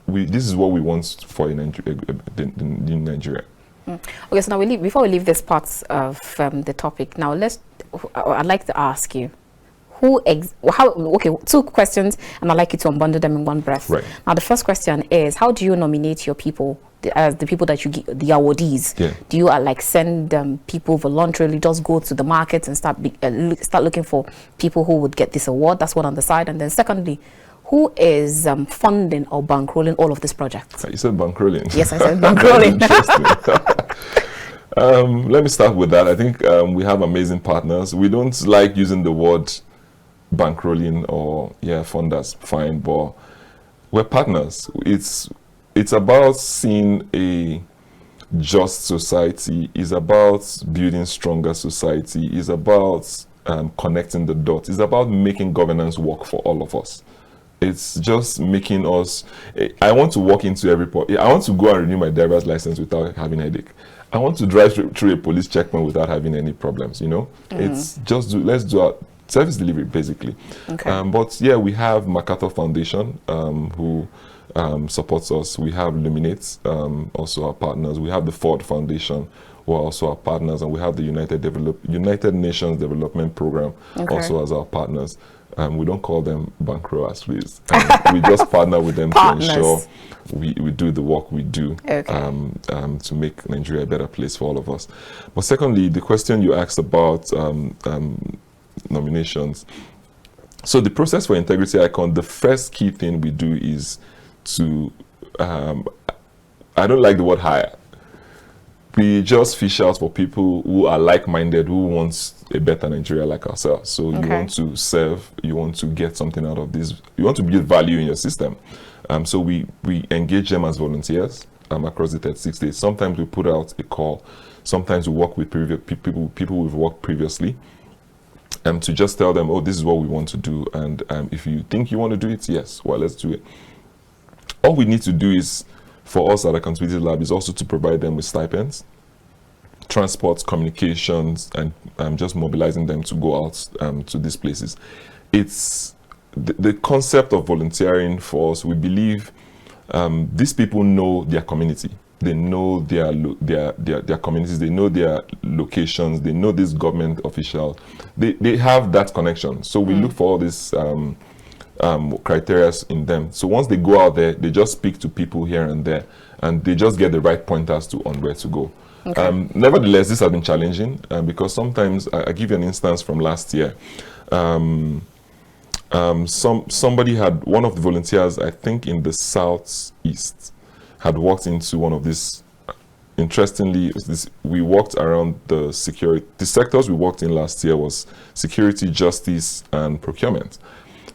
This is what we want for in Nigeria. Okay, so now before we leave this part of the topic, now I'd like to ask you, two questions, and I'd like you to unbundle them in one breath. Now, the first question is, how do you nominate your people as the people that you give, the awardees? Yeah. Do you like send people voluntarily, just go to the markets and start looking for people who would get this award? That's one on the side. And then secondly, who is funding or bankrolling all of these projects? You said bankrolling. Yes, I said bankrolling. Let me start with that. I think we have amazing partners. We don't like using the word bankrolling or funders, fine, but we're partners. It's about seeing a just society. It's about building stronger society. It's about connecting the dots. It's about making governance work for all of us. It's just making us. I want to walk into every port. I want to go and renew my driver's license without having a headache. I want to drive through a police checkpoint without having any problems. It's just let's do our service delivery basically. Okay. But yeah, we have MacArthur Foundation who supports us. We have Luminate, also our partners. We have the Ford Foundation, who are also our partners, and we have the United Nations Development Program also as our partners. We don't call them bankrollers, please. We just partner with them to ensure we do the work we do to make Nigeria a better place for all of us. But secondly, the question you asked about nominations. So the process for Integrity Icon, the first key thing we do is to, I don't like the word hire. We just fish out for people who are like-minded, who wants a better Nigeria like ourselves. So you want to serve, you want to get something out of this, you want to build value in your system. So we engage them as volunteers across the 36 states. Sometimes we put out a call. Sometimes we work with people we've worked previously to just tell them, oh, this is what we want to do. And if you think you want to do it, yes, well, let's do it. All we need to do is, for us at Accountability Lab, is also to provide them with stipends, transport, communications, and just mobilizing them to go out to these places. It's the concept of volunteering for us. We believe these people know their community. They know their communities. They know their locations. They know this government official. They have that connection. So we look for all these criteria in them. So once they go out there, they just speak to people here and there, and they just get the right pointers on where to go. Nevertheless, this has been challenging because sometimes, I give you an instance from last year. Somebody had, one of the volunteers, I think in the southeast, had walked into one of these. Interestingly, we walked around the security. The sectors we walked in last year was security, justice, and procurement.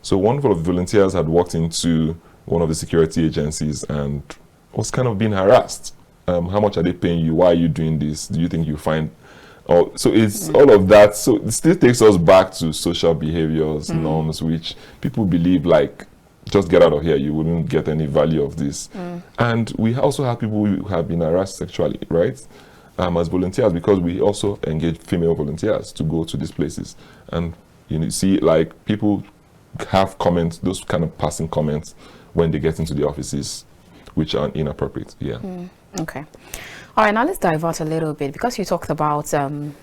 So one of the volunteers had walked into one of the security agencies and was kind of being harassed. How much are they paying you? Why are you doing this? Do you think you find? So it's all of that. So it still takes us back to social behaviors, norms, which people believe like, just get out of here. You wouldn't get any value of this. And we also have people who have been harassed sexually, right? As volunteers, because we also engage female volunteers to go to these places. And you see, like, people have comments, those kind of passing comments when they get into the offices, which are inappropriate. Okay. All right, now let's divert a little bit, because you talked about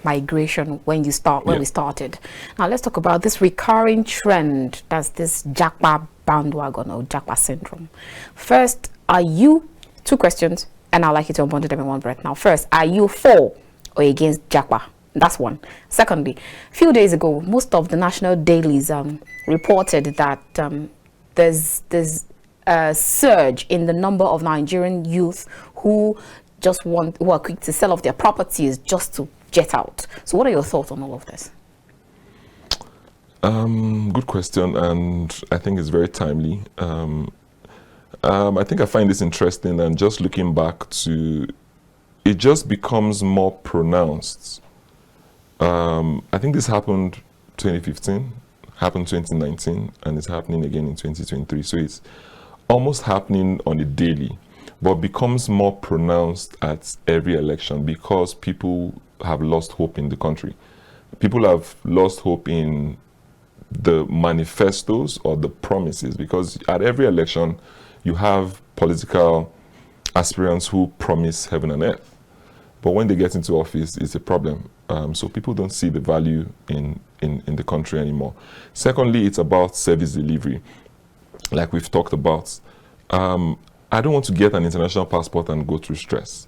migration when we started. Now let's talk about this recurring trend, that's this Japa bandwagon or Japa syndrome. First, two questions, and I'd like you to unbundle them in one breath. Now, first, are you for or against Japa? That's one. Secondly, a few days ago, most of the national dailies reported that there's a surge in the number of Nigerian youth who are quick to sell off their properties just to jet out. So what are your thoughts on all of this? Good question, and I think it's very timely. I think I find this interesting, and just looking back to, it just becomes more pronounced. I think this happened 2015, happened 2019, and it's happening again in 2023. So it's almost happening on a daily, but becomes more pronounced at every election because people have lost hope in the country. People have lost hope in the manifestos or the promises, because at every election you have political aspirants who promise heaven and earth, but when they get into office, it's a problem. So people don't see the value in the country anymore. Secondly, it's about service delivery, like we've talked about. I don't want to get an international passport and go through stress.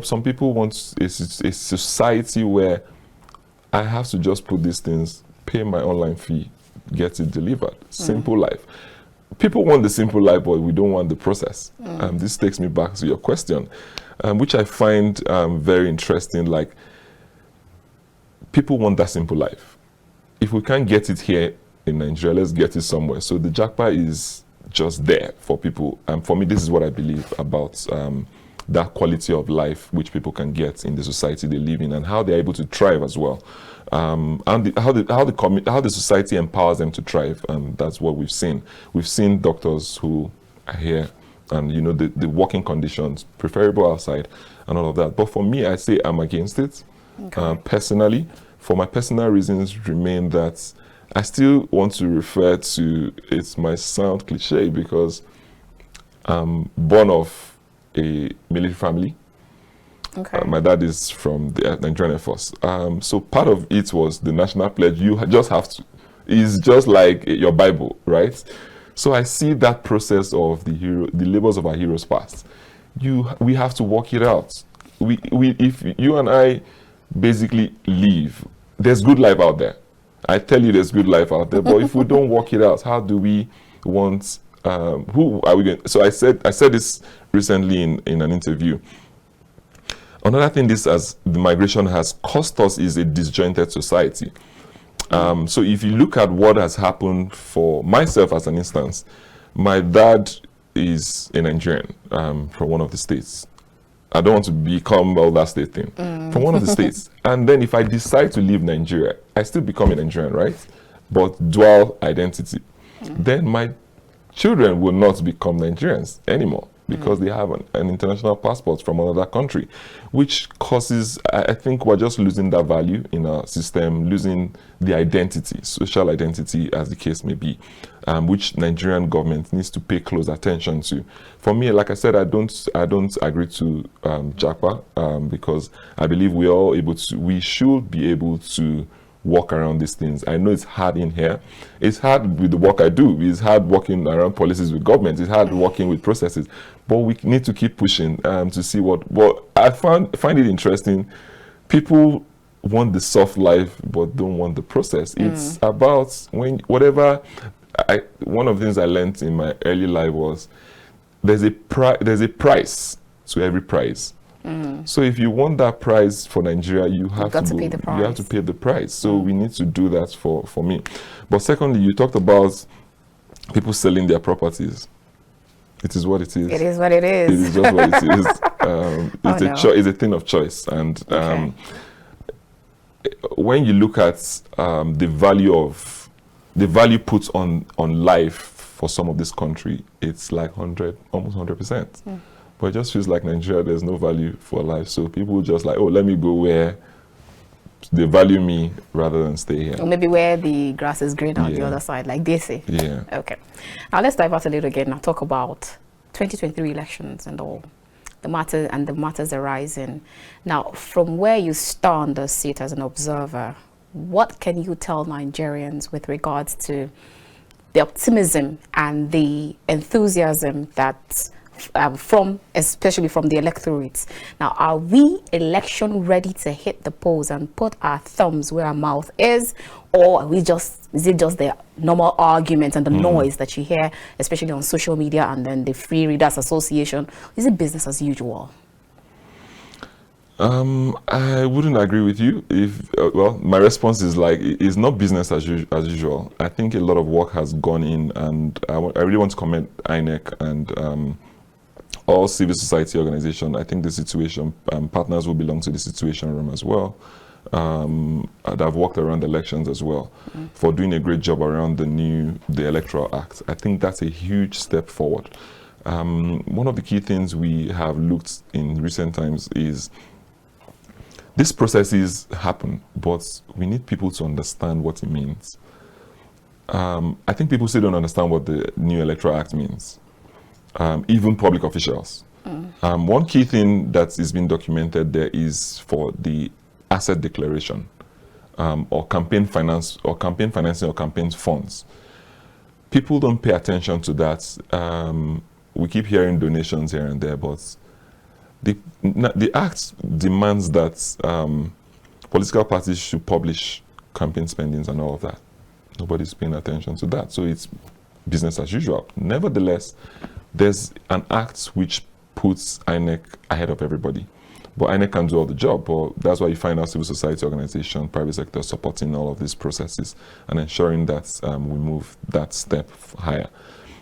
Some people want a society where I have to just put these things, pay my online fee, get it delivered. Simple life. People want the simple life, but we don't want the process. This takes me back to your question, which I find very interesting. Like, people want that simple life. If we can't get it here in Nigeria, let's get it somewhere. So the jackpot is just there for people. And for me, this is what I believe about that quality of life which people can get in the society they live in, and how they're able to thrive as well. And how the society empowers them to thrive. That's what we've seen. We've seen doctors who are here, and you know, the working conditions preferable outside and all of that. But for me, I say I'm against it. Personally, for my personal reasons, remain that I still want to refer to, it might sound cliche, because I'm born of a military family. My dad is from the Nigerian Air Force. So part of it was the national pledge. You just have to, it's just like your Bible, right? So I see that process of the labors of our heroes past. We have to work it out. If you and I basically live, there's good life out there. I tell you, there's good life out there. But if we don't work it out, how do we want? Who are we going? So I said this recently in an interview. Another thing the migration has cost us is a disjointed society. So if you look at what has happened for myself, as an instance, my dad is a Nigerian from one of the states. I don't want to become all that state thing. From one of the states. And then if I decide to leave Nigeria, I still become a Nigerian, right? But dual identity. Then my children will not become Nigerians anymore, because they have an international passport from another country, which causes, I think we're just losing that value in our system, losing the identity, social identity, as the case may be, which Nigerian government needs to pay close attention to. For me, like I said, I don't agree to JAPA, because I believe we should be able to work around these things. I know it's hard in here. It's hard with the work I do. It's hard working around policies with government. It's hard working with processes. But we need to keep pushing to see what I find it interesting. People want the soft life, but don't want the process. It's about one of the things I learned in my early life was there's a price to every prize. So if you want that prize for Nigeria, you have to pay the price. You have to pay the price. So we need to do that for me. But secondly, you talked about people selling their properties. It is what it is. It is what it is. It is just what it is. It's a thing of choice. And when you look at the value put on life for some of this country, it's like almost 100%. But it just feels like Nigeria, there's no value for life. So people just like, oh, let me go where they value me rather than stay here. Or maybe where the grass is green on the other side, like they say. Yeah. Okay. Now let's divert a little again and talk about 2023 elections and all the matters arising. Now, from where you stand or sit as an observer, what can you tell Nigerians with regards to the optimism and the enthusiasm that especially from the electorates? Now, are we election ready to hit the polls and put our thumbs where our mouth is, or is it just the normal argument and the noise that you hear, especially on social media and then the Free Readers Association? Is it business as usual? I wouldn't agree with you. Well, my response is like, it's not business as usual. I think a lot of work has gone in, and I really want to commend INEC and all civil society organizations. I think the situation, partners who belong to the Situation Room as well, that have worked around elections as well, for doing a great job around the Electoral Act. I think that's a huge step forward. One of the key things we have looked in recent times is these processes happen, but we need people to understand what it means. I think people still don't understand what the new Electoral Act means. Even public officials. One key thing that is being documented there is for the asset declaration, or campaign finance, or campaign financing, or campaign funds. People don't pay attention to that. we keep hearing donations here and there, but the Act demands that political parties should publish campaign spendings and all of that. Nobody's paying attention to that, so it's business as usual. Nevertheless, there's an act which puts INEC ahead of everybody. But INEC can do all the job, but that's why you find our civil society organization, private sector supporting all of these processes and ensuring that we move that step higher.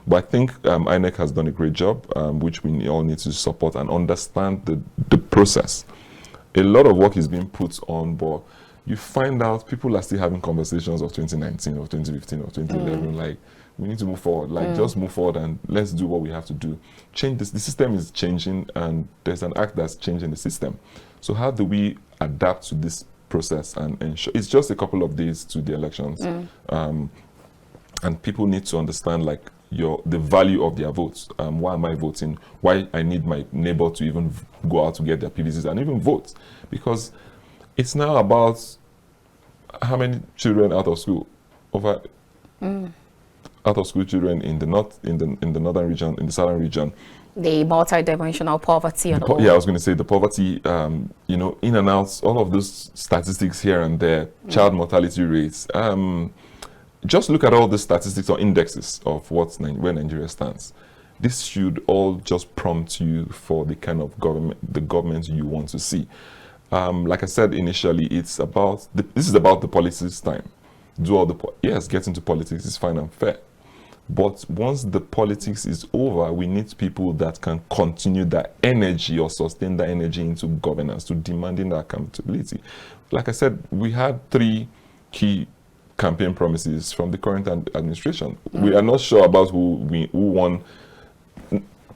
But I think INEC has done a great job, which we all need to support and understand the process. A lot of work is being put on, but you find out people are still having conversations of 2019 or 2015 or 2011, like, we need to move forward, like just move forward and let's do what we have to do. Change this, the system is changing and there's an act that's changing the system. So how do we adapt to this process and ensure, it's just a couple of days to the elections. And people need to understand like the value of their votes. Why am I voting? Why I need my neighbor to even go out to get their PVCs and even vote? Because it's now about how many children out of school, out of school children in the north, in the northern region, in the southern region. The multi-dimensional poverty and all. Yeah, I was going to say the poverty, you know, in and out, all of those statistics here and there, child mortality rates. Just look at all the statistics or indexes of where Nigeria stands. This should all just prompt you for the kind of government you want to see. Like I said initially, it's about this is about the politics time. Do all the yes, get into politics is fine and fair. But once the politics is over, we need people that can continue that energy or sustain that energy into governance, to demanding that accountability. Like I said, we had 3 key campaign promises from the current administration. We are not sure about who won.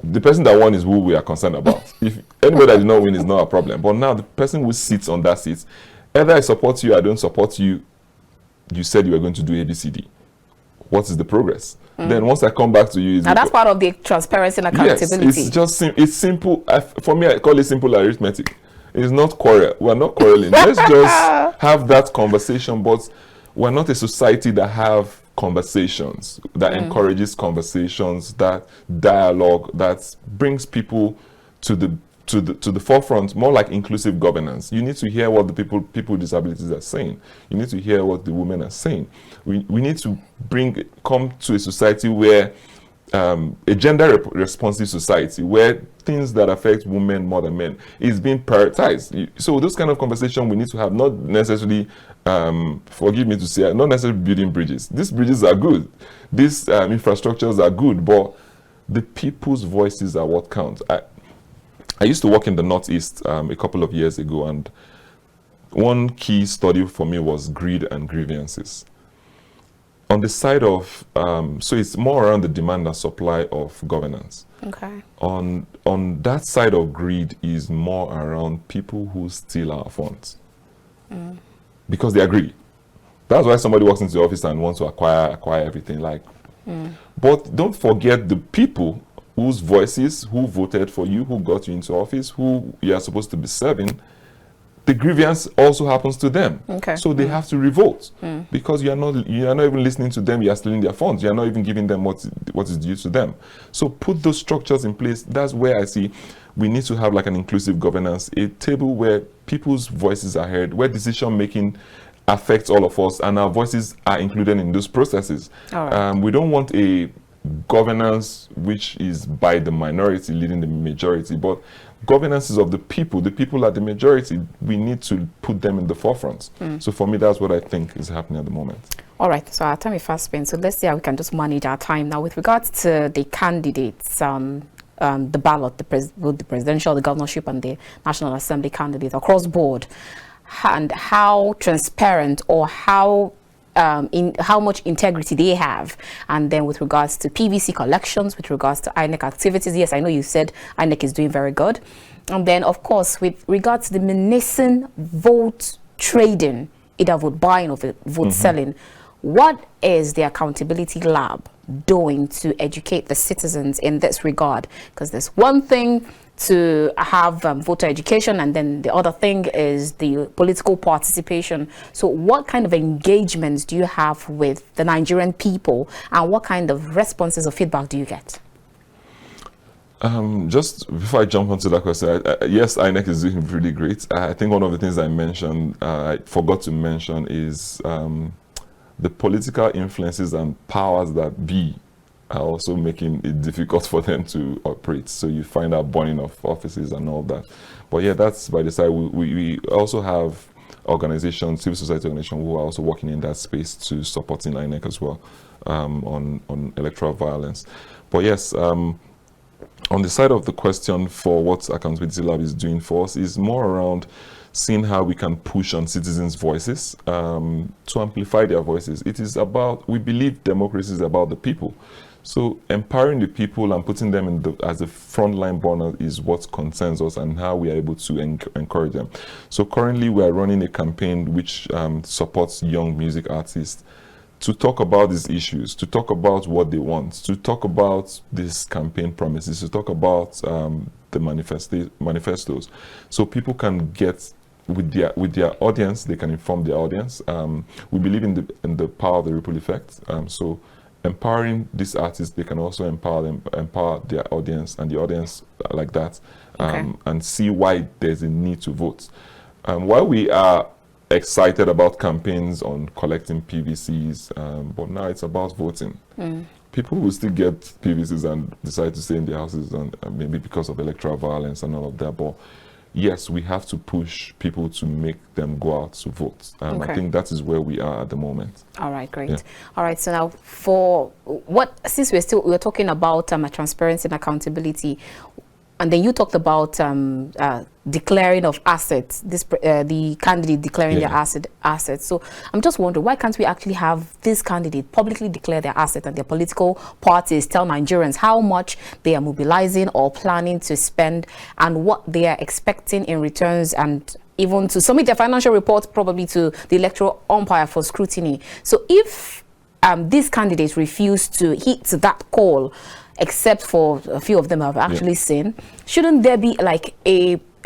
The person that won is who we are concerned about. If anybody that did not win is not a problem. But now the person who sits on that seat, either I support you, I don't support you, you said you were going to do ABCD. What is the progress? Then once I come back to you, now that's part of the transparency and accountability. Yes, it's just it's simple. For me, I call it simple arithmetic. It's not quarrel. We're not quarreling. Let's just have that conversation. But we're not a society that have conversations, that encourages conversations, that dialogue, that brings people to the forefront, more like inclusive governance. You need to hear what the people with disabilities are saying. You need to hear what the women are saying. We need to come to a society where a gender responsive society where things that affect women more than men is being prioritized. So those kind of conversation we need to have, not necessarily, forgive me to say, not necessarily building bridges. These bridges are good. These infrastructures are good, but the people's voices are what count. I used to work in the Northeast a couple of years ago, and one key study for me was greed and grievances. On the side of, so it's more around the demand and supply of governance. Okay. On that side of greed is more around people who steal our funds. Because they are greedy. That's why somebody walks into the office and wants to acquire everything. But don't forget the people whose voices, who voted for you, who got you into office, who you are supposed to be serving. The grievance also happens to them. Okay. So they have to revolt because you are not even listening to them. You are stealing their funds. You are not even giving them what is due to them. So put those structures in place. That's where I see we need to have like an inclusive governance, a table where people's voices are heard, where decision making affects all of us, and our voices are included in those processes. All right. We don't want a governance which is by the minority leading the majority, but governance is of the people. The people are the majority. We need to put them in the forefront. So for me, that's what I think is happening at the moment. All right, so our time is fast spent. So let's see how we can just manage our time. Now, with regards to the candidates, the ballot, the presidential, the governorship, and the National Assembly candidates across board, and how transparent or how much integrity they have, and then with regards to PVC collections, with regards to INEC activities. Yes, I know you said INEC is doing very good. And then, of course, with regards to the menacing vote trading, either vote buying or vote selling, what is the Accountability Lab doing to educate the citizens in this regard? Because there's one thing to have voter education, and then the other thing is the political participation. So what kind of engagements do you have with the Nigerian people, and what kind of responses or feedback do you get? Just before I jump onto that question, yes, INEC is doing really great. I think one of the things I mentioned, I forgot to mention, is the political influences and powers that be are also making it difficult for them to operate. So you find out burning of offices and all that. But yeah, that's by the side. We also have organizations, civil society organizations, who are also working in that space to supporting INEC as well on electoral violence. But yes, on the side of the question for what Accountability Lab is doing for us is more around seeing how we can push on citizens' voices to amplify their voices. It is about, we believe democracy is about the people. So empowering the people and putting them in as a frontline burner is what concerns us and how we are able to encourage them. So currently we are running a campaign which supports young music artists to talk about these issues, to talk about what they want, to talk about these campaign promises, to talk about the manifestos, so people can get with their audience, they can inform their audience. We believe in the power of the ripple effect. So empowering these artists, they can also empower their audience, and the audience like that, and see why there's a need to vote. While we are excited about campaigns on collecting PVCs, but now it's about voting. People will still get PVCs and decide to stay in their houses, and maybe because of electoral violence and all of that. But yes, we have to push people to make them go out to vote. I think that is where we are at the moment. All right, great. Yeah. All right, so now for since we're talking about transparency and accountability, and then you talked about declaring of assets, the candidate declaring their assets. So I'm just wondering, why can't we actually have this candidate publicly declare their assets, and their political parties tell Nigerians how much they are mobilizing or planning to spend and what they are expecting in returns, and even to submit their financial reports probably to the electoral umpire for scrutiny? So if these candidates refuse to hit that call, except for a few of them have actually seen, shouldn't there be like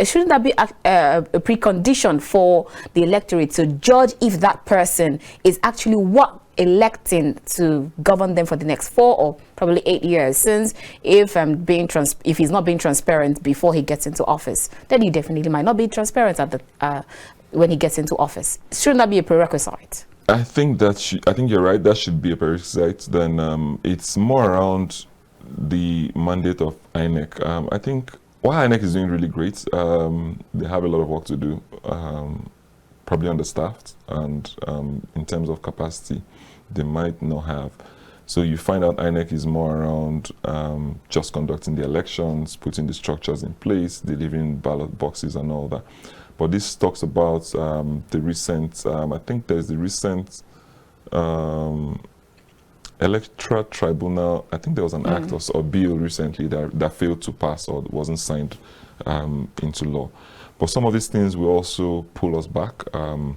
shouldn't that be a precondition for the electorate to judge if that person is actually what electing to govern them for the next 4 or probably 8 years? Since if he's not being transparent before he gets into office, then he definitely might not be transparent at the when he gets into office. Shouldn't that be a prerequisite? I think you're right. That should be a prerequisite. Then it's more around the mandate of INEC. I think while INEC is doing really great, they have a lot of work to do, probably understaffed, and in terms of capacity, they might not have. So you find out INEC is more around just conducting the elections, putting the structures in place, delivering ballot boxes and all that. But this talks about the recent, I think there's the recent electoral tribunal. I think there was an act or bill recently that failed to pass or wasn't signed into law. But some of these things will also pull us back on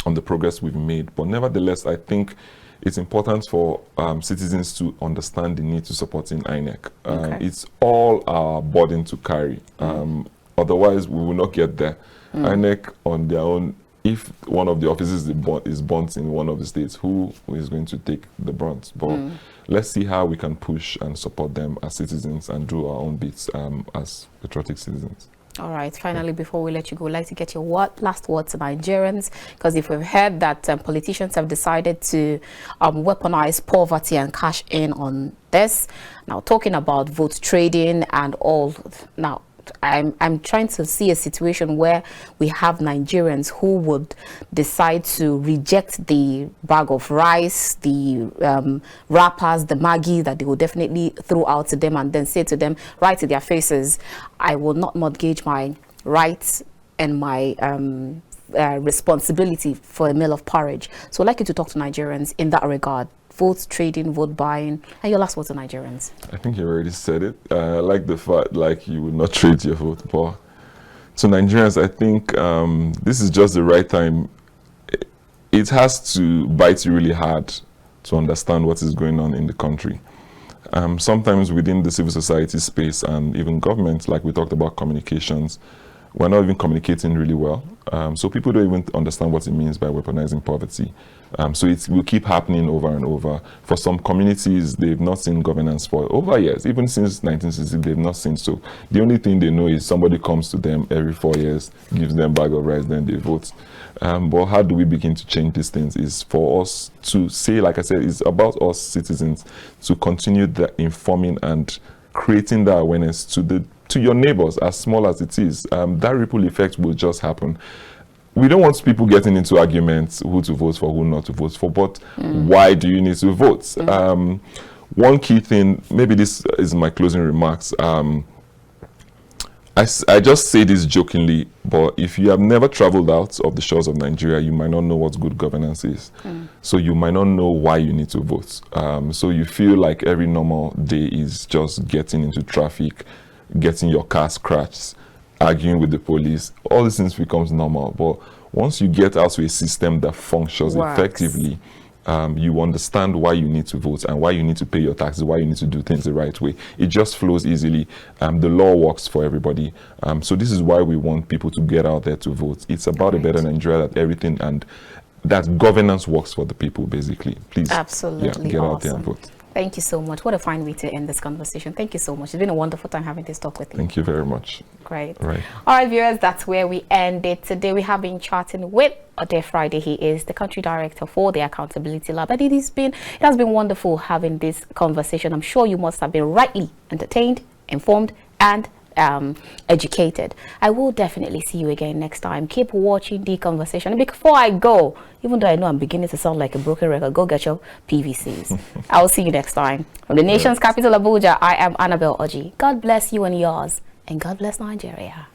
the progress we've made. But nevertheless, I think it's important for citizens to understand the need to supporting INEC. It's all our burden to carry. Otherwise, we will not get there. INEC on their own, if one of the offices is burnt in one of the states, who is going to take the brunt? But let's see how we can push and support them as citizens and do our own bits as patriotic citizens. All right, finally, before we let you go, I'd like to get your last word to Nigerians, because if we've heard that politicians have decided to weaponize poverty and cash in on this, now talking about vote trading and all, now I'm trying to see a situation where we have Nigerians who would decide to reject the bag of rice, the wrappers, the Maggi that they will definitely throw out to them, and then say to them right to their faces, I will not mortgage my rights and my responsibility for a meal of porridge. So I'd like you to talk to Nigerians in that regard. Vote trading, vote buying, and your last word to Nigerians. I think you already said it. I like the fact like you would not trade your vote, but to Nigerians, I think this is just the right time. It has to bite you really hard to understand what is going on in the country. Sometimes within the civil society space and even government, like we talked about communications, we're not even communicating really well. So people don't even understand what it means by weaponizing poverty. So it will keep happening over and over. For some communities, they've not seen governance for over years. Even since 1960, they've not seen so. The only thing they know is somebody comes to them every 4 years, gives them a bag of rice, then they vote. But how do we begin to change these things? Is for us to say, like I said, it's about us citizens to continue the informing and creating that awareness to your neighbors, as small as it is. That ripple effect will just happen. We don't want people getting into arguments who to vote for, who not to vote for, but why do you need to vote? One key thing, maybe this is my closing remarks. I just say this jokingly, but if you have never traveled out of the shores of Nigeria, you might not know what good governance is. So you might not know why you need to vote. So you feel like every normal day is just getting into traffic, getting your car scratched, arguing with the police. All these things becomes normal. But once you get out to a system that functions effectively, you understand why you need to vote and why you need to pay your taxes, why you need to do things the right way. It just flows easily. The law works for everybody. So this is why we want people to get out there to vote. It's about a better Nigeria, that everything and that governance works for the people, basically. Please, absolutely, get out there and vote. Thank you so much. What a fine way to end this conversation. Thank you so much. It's been a wonderful time having this talk with you. Thank you very much. Great. Right. All right, viewers, that's where we end it. Today we have been chatting with Odey Friday. He is the country director for the Accountability Lab. And it has been wonderful having this conversation. I'm sure you must have been rightly entertained, informed, and educated. I will definitely see you again next time. Keep watching the conversation. And before I go, even though I know I'm beginning to sound like a broken record, go get your PVCs. I'll see you next time. From the nation's capital, Abuja, I am Annabel Orji. God bless you and yours, and God bless Nigeria.